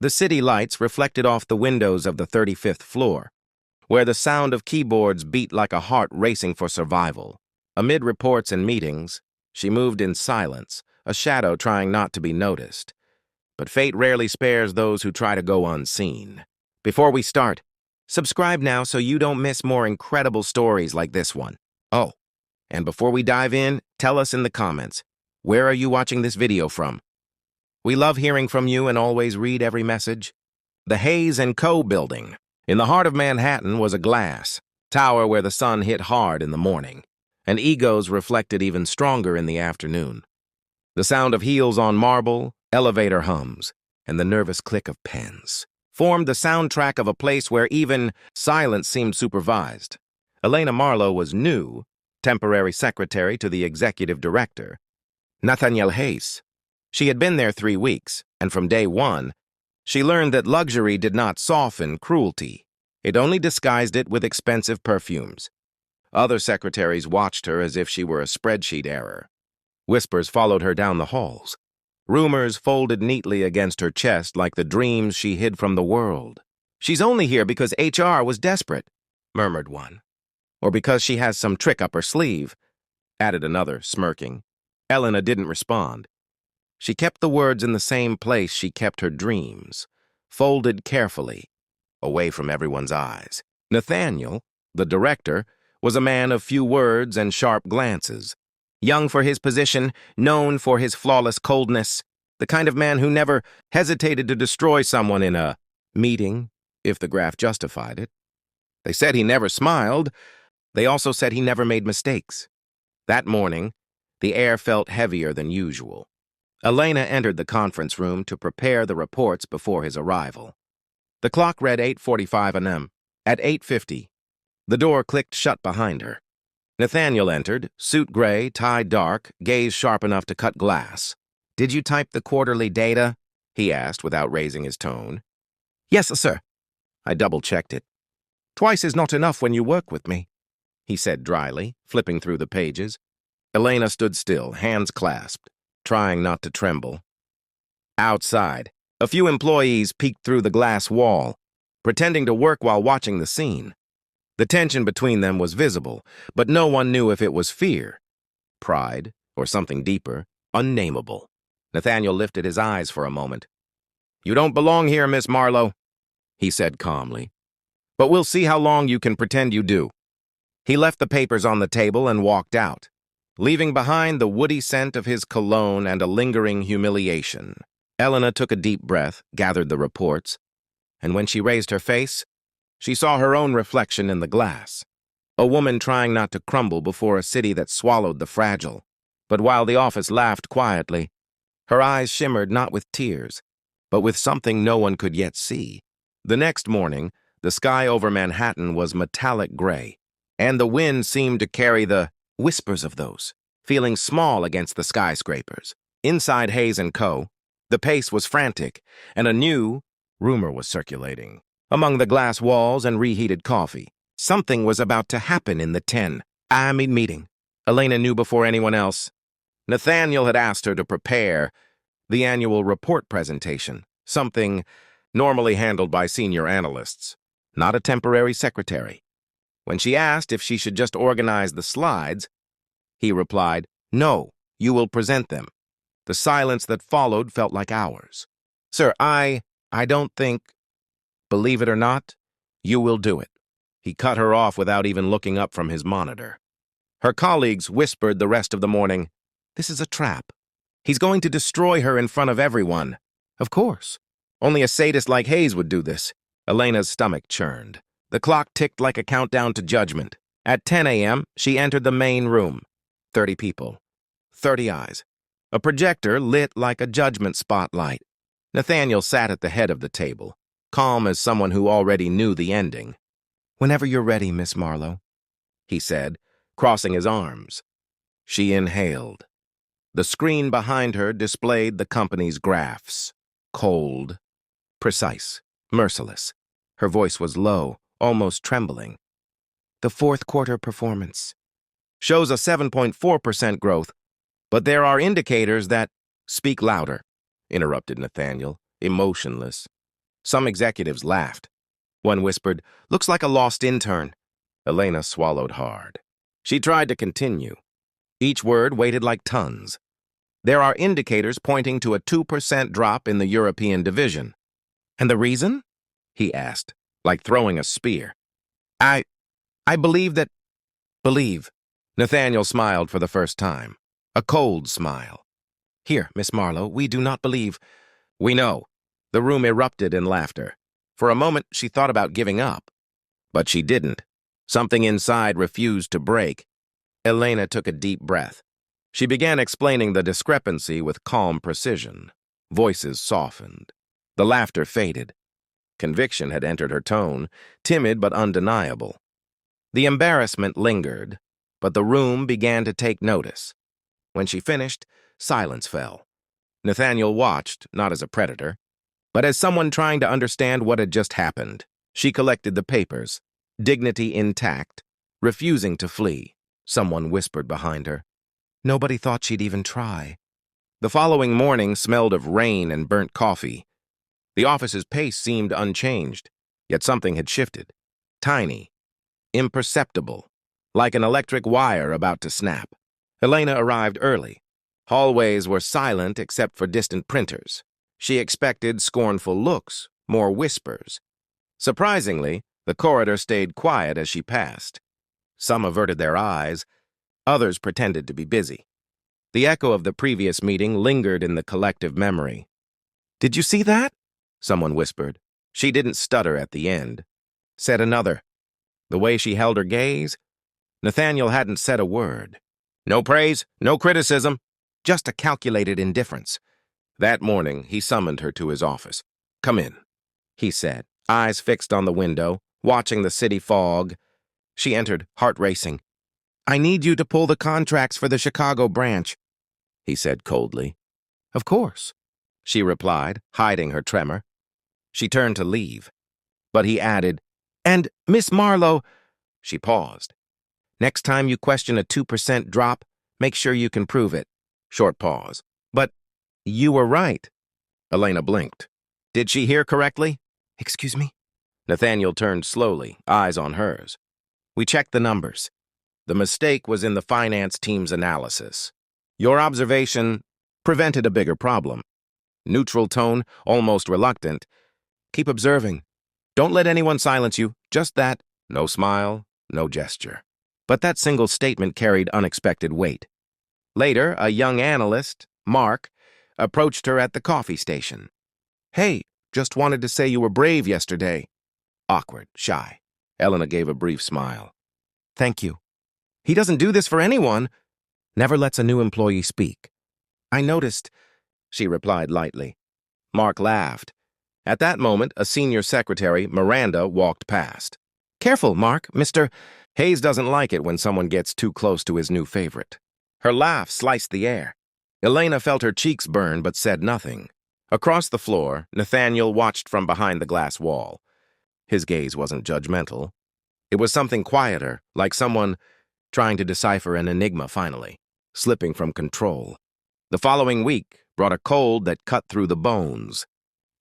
The city lights reflected off the windows of the 35th floor, where the sound of keyboards beat like a heart racing for survival. Amid reports and meetings, she moved in silence, a shadow trying not to be noticed. But fate rarely spares those who try to go unseen. Before we start, subscribe now so you don't miss more incredible stories like this one. Oh, and before we dive in, tell us in the comments, where are you watching this video from? We love hearing from you and always read every message. The Hayes & Co. building. In the heart of Manhattan was a glass tower where the sun hit hard in the morning, and egos reflected even stronger in the afternoon. The sound of heels on marble, elevator hums, and the nervous click of pens formed the soundtrack of a place where even silence seemed supervised. Elena Marlowe was new, temporary secretary to the executive director, Nathaniel Hayes. She had been there 3 weeks, and from day one, she learned that luxury did not soften cruelty. It only disguised it with expensive perfumes. Other secretaries watched her as if she were a spreadsheet error. Whispers followed her down the halls. Rumors folded neatly against her chest like the dreams she hid from the world. "She's only here because HR was desperate," murmured one. "Or because she has some trick up her sleeve," added another, smirking. Elena didn't respond. She kept the words in the same place she kept her dreams, folded carefully, away from everyone's eyes. Nathaniel, the director, was a man of few words and sharp glances. Young for his position, known for his flawless coldness, the kind of man who never hesitated to destroy someone in a meeting, if the graph justified it. They said he never smiled. They also said he never made mistakes. That morning, the air felt heavier than usual. Elena entered the conference room to prepare the reports before his arrival. The clock read 8:45 a.m. At 8:50, the door clicked shut behind her. Nathaniel entered, suit gray, tie dark, gaze sharp enough to cut glass. "Did you type the quarterly data?" he asked without raising his tone. "Yes, sir." "I double-checked it." "Twice is not enough when you work with me," he said dryly, flipping through the pages. Elena stood still, hands clasped, trying not to tremble. Outside, a few employees peeked through the glass wall, pretending to work while watching the scene. The tension between them was visible, but no one knew if it was fear, pride, or something deeper, unnameable. Nathaniel lifted his eyes for a moment. "You don't belong here, Miss Marlowe," he said calmly. "But we'll see how long you can pretend you do." He left the papers on the table and walked out, leaving behind the woody scent of his cologne and a lingering humiliation. Elena took a deep breath, gathered the reports, and when she raised her face, she saw her own reflection in the glass. A woman trying not to crumble before a city that swallowed the fragile. But while the office laughed quietly, her eyes shimmered not with tears, but with something no one could yet see. The next morning, the sky over Manhattan was metallic gray, and the wind seemed to carry the whispers of those, feeling small against the skyscrapers. Inside Hayes & Co., the pace was frantic, and a new rumor was circulating. Among the glass walls and reheated coffee, something was about to happen in the 10 a.m. meeting. Elena knew before anyone else. Nathaniel had asked her to prepare the annual report presentation, something normally handled by senior analysts, not a temporary secretary. When she asked if she should just organize the slides, he replied, "No, you will present them." The silence that followed felt like hours. "Sir, I don't think, believe it or not, you will do it." He cut her off without even looking up from his monitor. Her colleagues whispered the rest of the morning, "This is a trap. He's going to destroy her in front of everyone." Of course. Only a sadist like Hayes would do this. Elena's stomach churned. The clock ticked like a countdown to judgment. At 10 a.m., she entered the main room. 30 people. 30 eyes. A projector lit like a judgment spotlight. Nathaniel sat at the head of the table, calm as someone who already knew the ending. "Whenever you're ready, Miss Marlowe," he said, crossing his arms. She inhaled. The screen behind her displayed the company's graphs. Cold, precise, merciless. Her voice was low, almost trembling. "The fourth quarter performance shows a 7.4% growth, but there are indicators that—" "Speak louder," interrupted Nathaniel, emotionless. Some executives laughed. One whispered, "Looks like a lost intern." Elena swallowed hard. She tried to continue. Each word weighted like tons. "There are indicators pointing to a 2% drop in the European division." "And the reason?" he asked, like throwing a spear. I believe that—" "Believe." Nathaniel smiled for the first time. A cold smile. "Here, Miss Marlowe, we do not believe—" "We know." The room erupted in laughter. For a moment, she thought about giving up. But she didn't. Something inside refused to break. Elena took a deep breath. She began explaining the discrepancy with calm precision. Voices softened. The laughter faded. Conviction had entered her tone, timid but undeniable. The embarrassment lingered, but the room began to take notice. When she finished, silence fell. Nathaniel watched, not as a predator, but as someone trying to understand what had just happened. She collected the papers, dignity intact, refusing to flee. Someone whispered behind her. Nobody thought she'd even try. The following morning smelled of rain and burnt coffee. The office's pace seemed unchanged, yet something had shifted. Tiny, imperceptible, like an electric wire about to snap. Elena arrived early. Hallways were silent except for distant printers. She expected scornful looks, more whispers. Surprisingly, the corridor stayed quiet as she passed. Some averted their eyes, others pretended to be busy. The echo of the previous meeting lingered in the collective memory. "Did you see that?" someone whispered. She didn't stutter at the end. Said another. The way she held her gaze, Nathaniel hadn't said a word. No praise, no criticism, just a calculated indifference. That morning, he summoned her to his office. "Come in," he said, eyes fixed on the window, watching the city fog. She entered, heart racing. "I need you to pull the contracts for the Chicago branch," he said coldly. "Of course," she replied, hiding her tremor. She turned to leave, but he added, "And, Miss Marlowe—" She paused. "Next time you question a 2% drop, make sure you can prove it." Short pause. "But you were right." Elena blinked. Did she hear correctly? "Excuse me?" Nathaniel turned slowly, eyes on hers. "We checked the numbers. The mistake was in the finance team's analysis. Your observation prevented a bigger problem." Neutral tone, almost reluctant. "Keep observing. Don't let anyone silence you. Just that." No smile, no gesture. But that single statement carried unexpected weight. Later, a young analyst, Mark, approached her at the coffee station. "Hey, just wanted to say you were brave yesterday." Awkward, shy. Elena gave a brief smile. "Thank you. He doesn't do this for anyone." "Never lets a new employee speak." "I noticed," she replied lightly. Mark laughed. At that moment, a senior secretary, Miranda, walked past. "Careful, Mark, Mr. Hayes doesn't like it when someone gets too close to his new favorite." Her laugh sliced the air. Elena felt her cheeks burn but said nothing. Across the floor, Nathaniel watched from behind the glass wall. His gaze wasn't judgmental. It was something quieter, like someone trying to decipher an enigma finally, slipping from control. The following week brought a cold that cut through the bones.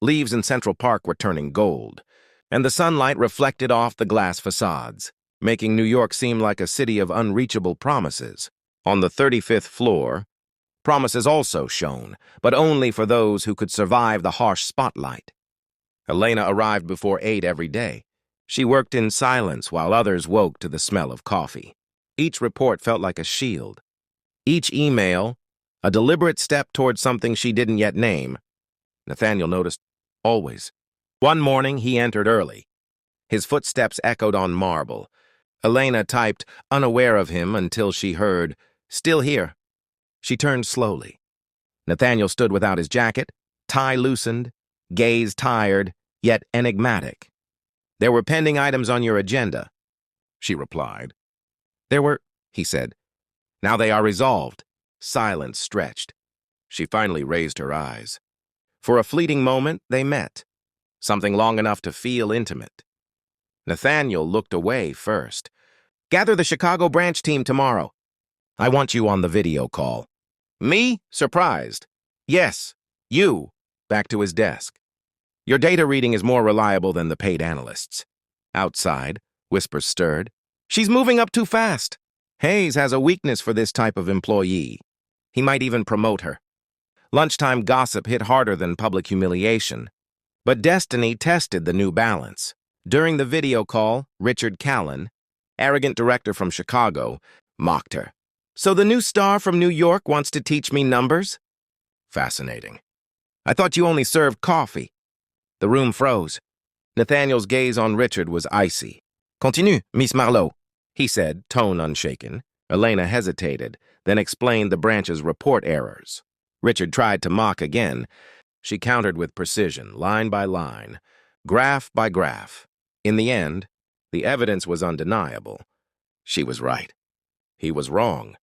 Leaves in Central Park were turning gold, and the sunlight reflected off the glass facades, making New York seem like a city of unreachable promises. On the 35th floor, promises also shone, but only for those who could survive the harsh spotlight. Elena arrived before 8 every day. She worked in silence while others woke to the smell of coffee. Each report felt like a shield. Each email, a deliberate step toward something she didn't yet name. Nathaniel noticed always. One morning, he entered early. His footsteps echoed on marble. Elena typed, unaware of him, until she heard, "Still here." She turned slowly. Nathaniel stood without his jacket, tie loosened, gaze tired, yet enigmatic. "There were pending items on your agenda," she replied. "There were," he said. "Now they are resolved." Silence stretched. She finally raised her eyes. For a fleeting moment, they met. Something long enough to feel intimate. Nathaniel looked away first. "Gather the Chicago branch team tomorrow. I want you on the video call." "Me?" Surprised. "Yes, you." Back to his desk. Your data reading is more reliable than the paid analysts. Outside, whispers stirred. She's moving up too fast. Hayes has a weakness for this type of employee. He might even promote her. Lunchtime gossip hit harder than public humiliation. But destiny tested the new balance. During the video call, Richard Callen, arrogant director from Chicago, mocked her. So the new star from New York wants to teach me numbers? Fascinating. I thought you only served coffee. The room froze. Nathaniel's gaze on Richard was icy. Continue, Miss Marlowe, he said, tone unshaken. Elena hesitated, then explained the branch's report errors. Richard tried to mock again. She countered with precision, line by line, graph by graph. In the end, the evidence was undeniable. She was right. He was wrong.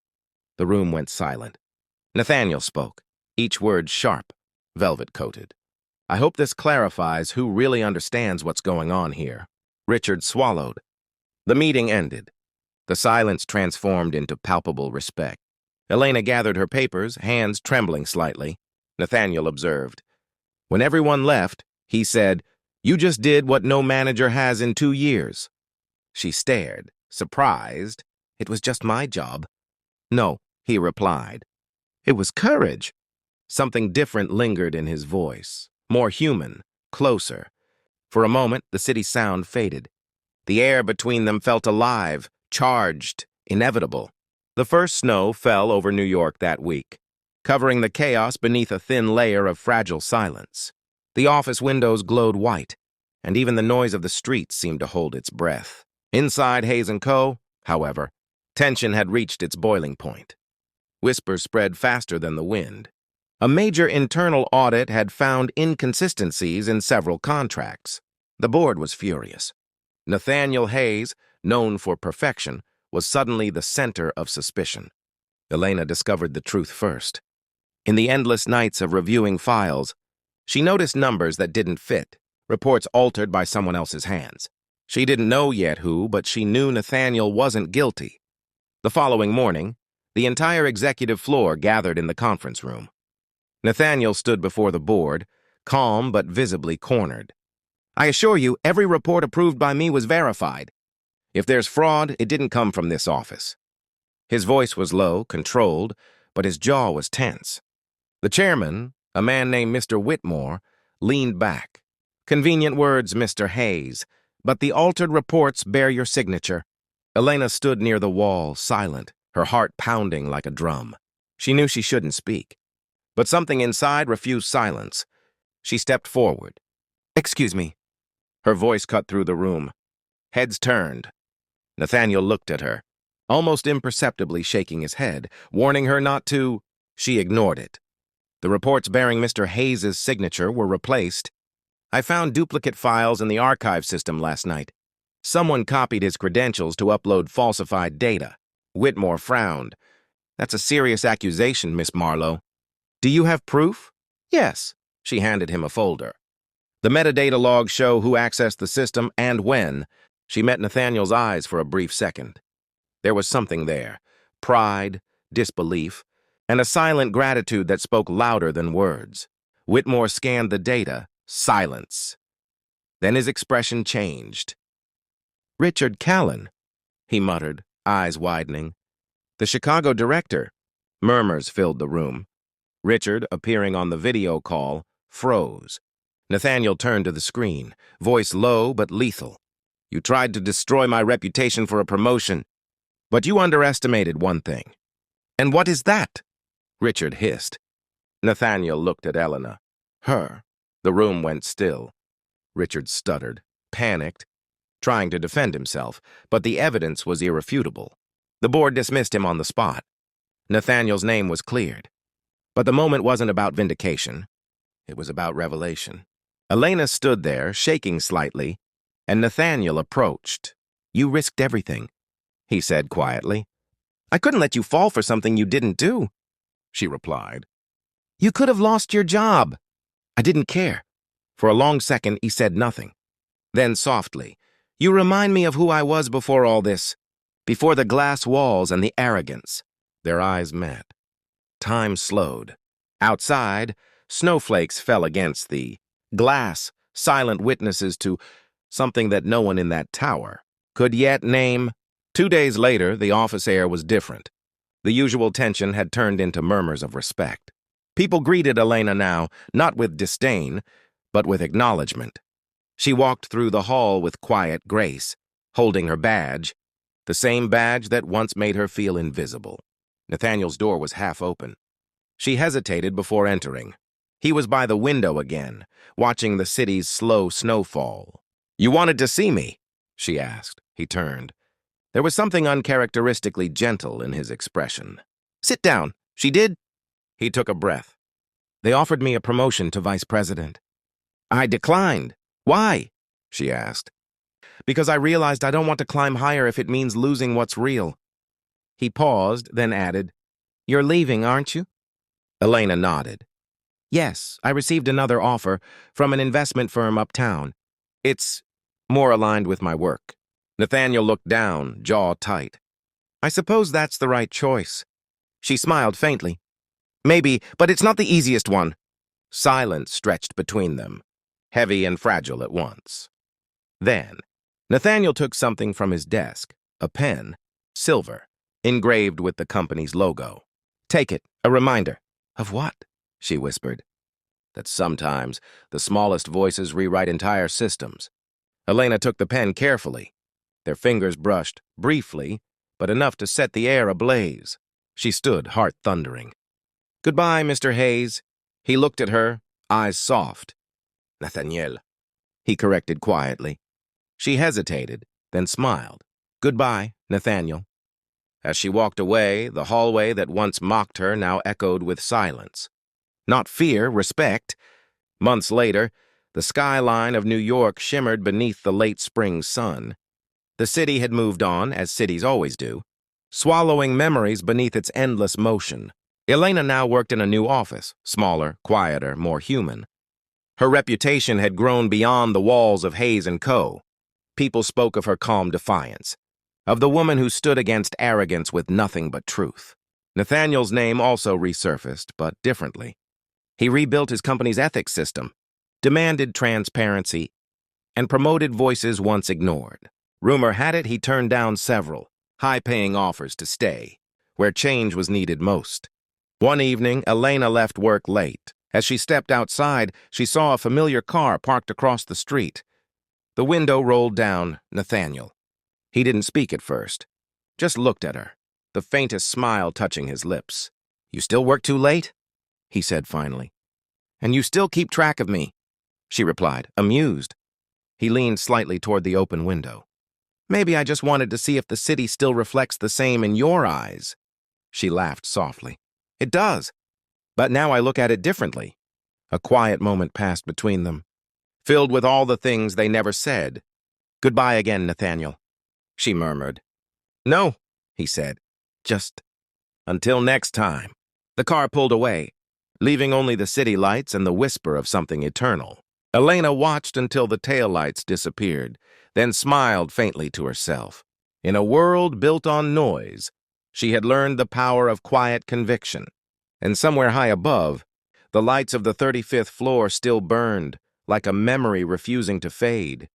The room went silent. Nathaniel spoke, each word sharp, velvet-coated. I hope this clarifies who really understands what's going on here. Richard swallowed. The meeting ended. The silence transformed into palpable respect. Elena gathered her papers, hands trembling slightly. Nathaniel observed. When everyone left, he said, "You just did what no manager has in 2 years." She stared, surprised. It was just my job. No, he replied. It was courage. Something different lingered in his voice, more human, closer. For a moment, the city's sound faded. The air between them felt alive, charged, inevitable. The first snow fell over New York that week, covering the chaos beneath a thin layer of fragile silence. The office windows glowed white, and even the noise of the streets seemed to hold its breath. Inside Hayes & Co., however, tension had reached its boiling point. Whispers spread faster than the wind. A major internal audit had found inconsistencies in several contracts. The board was furious. Nathaniel Hayes, known for perfection, was suddenly the center of suspicion. Elena discovered the truth first. In the endless nights of reviewing files, she noticed numbers that didn't fit, reports altered by someone else's hands. She didn't know yet who, but she knew Nathaniel wasn't guilty. The following morning, the entire executive floor gathered in the conference room. Nathaniel stood before the board, calm but visibly cornered. I assure you, every report approved by me was verified. If there's fraud, it didn't come from this office. His voice was low, controlled, but his jaw was tense. The chairman, a man named Mr. Whitmore, leaned back. Convenient words, Mr. Hayes, but the altered reports bear your signature. Elena stood near the wall, silent, her heart pounding like a drum. She knew she shouldn't speak. But something inside refused silence. She stepped forward. Excuse me. Her voice cut through the room. Heads turned. Nathaniel looked at her, almost imperceptibly shaking his head, warning her not to. She ignored it. The reports bearing Mr. Hayes' signature were replaced. I found duplicate files in the archive system last night. Someone copied his credentials to upload falsified data. Whitmore frowned. That's a serious accusation, Miss Marlowe. Do you have proof? Yes. She handed him a folder. The metadata logs show who accessed the system and when. She met Nathaniel's eyes for a brief second. There was something there. Pride, disbelief, and a silent gratitude that spoke louder than words. Whitmore scanned the data. Silence. Then his expression changed. Richard Callen, he muttered, eyes widening. The Chicago director. Murmurs filled the room. Richard, appearing on the video call, froze. Nathaniel turned to the screen, voice low but lethal. You tried to destroy my reputation for a promotion, but you underestimated one thing. And what is that? Richard hissed. Nathaniel looked at Elena. Her. The room went still. Richard stuttered, panicked, trying to defend himself, but the evidence was irrefutable. The board dismissed him on the spot. Nathaniel's name was cleared. But the moment wasn't about vindication. It was about revelation. Elena stood there, shaking slightly, and Nathaniel approached. You risked everything, he said quietly. I couldn't let you fall for something you didn't do, she replied. You could have lost your job. I didn't care. For a long second, he said nothing. Then softly, you remind me of who I was before all this, before the glass walls and the arrogance. Their eyes met. Time slowed. Outside, snowflakes fell against the glass, silent witnesses to something that no one in that tower could yet name. 2 days later, the office air was different. The usual tension had turned into murmurs of respect. People greeted Elena now, not with disdain, but with acknowledgement. She walked through the hall with quiet grace, holding her badge, the same badge that once made her feel invisible. Nathaniel's door was half open. She hesitated before entering. He was by the window again, watching the city's slow snowfall. "You wanted to see me?" she asked. He turned. There was something uncharacteristically gentle in his expression. "Sit down." "She did?" He took a breath. "They offered me a promotion to vice president." "I declined." "Why?" she asked. "Because I realized I don't want to climb higher if it means losing what's real." He paused, then added, "You're leaving, aren't you?" Elena nodded. "Yes, I received another offer from an investment firm uptown. It's more aligned with my work." Nathaniel looked down, jaw tight. "I suppose that's the right choice." She smiled faintly. "Maybe, but it's not the easiest one." Silence stretched between them, heavy and fragile at once. Then, Nathaniel took something from his desk, a pen, silver, engraved with the company's logo. "Take it, a reminder." "Of what?" she whispered. That sometimes the smallest voices rewrite entire systems. Elena took the pen carefully. Their fingers brushed, briefly, but enough to set the air ablaze. She stood, heart thundering. "Goodbye, Mr. Hayes." He looked at her, eyes soft. "Nathaniel," he corrected quietly. She hesitated, then smiled. "Goodbye, Nathaniel." As she walked away, the hallway that once mocked her now echoed with silence. Not fear, respect. Months later, the skyline of New York shimmered beneath the late spring sun. The city had moved on, as cities always do, swallowing memories beneath its endless motion. Elena now worked in a new office, smaller, quieter, more human. Her reputation had grown beyond the walls of Hayes & Co. People spoke of her calm defiance, of the woman who stood against arrogance with nothing but truth. Nathaniel's name also resurfaced, but differently. He rebuilt his company's ethics system, demanded transparency, and promoted voices once ignored. Rumor had it he turned down several high-paying offers to stay, where change was needed most. One evening, Elena left work late. As she stepped outside, she saw a familiar car parked across the street. The window rolled down. Nathaniel. He didn't speak at first, just looked at her, the faintest smile touching his lips. "You still work too late?" he said finally. "And you still keep track of me," she replied, amused. He leaned slightly toward the open window. "Maybe I just wanted to see if the city still reflects the same in your eyes." She laughed softly. "It does, but now I look at it differently." A quiet moment passed between them, filled with all the things they never said. "Goodbye again, Nathaniel," she murmured. "No," he said. "Just until next time." The car pulled away, leaving only the city lights and the whisper of something eternal. Elena watched until the taillights disappeared, then smiled faintly to herself. In a world built on noise, she had learned the power of quiet conviction. And somewhere high above, the lights of the 35th floor still burned, like a memory refusing to fade.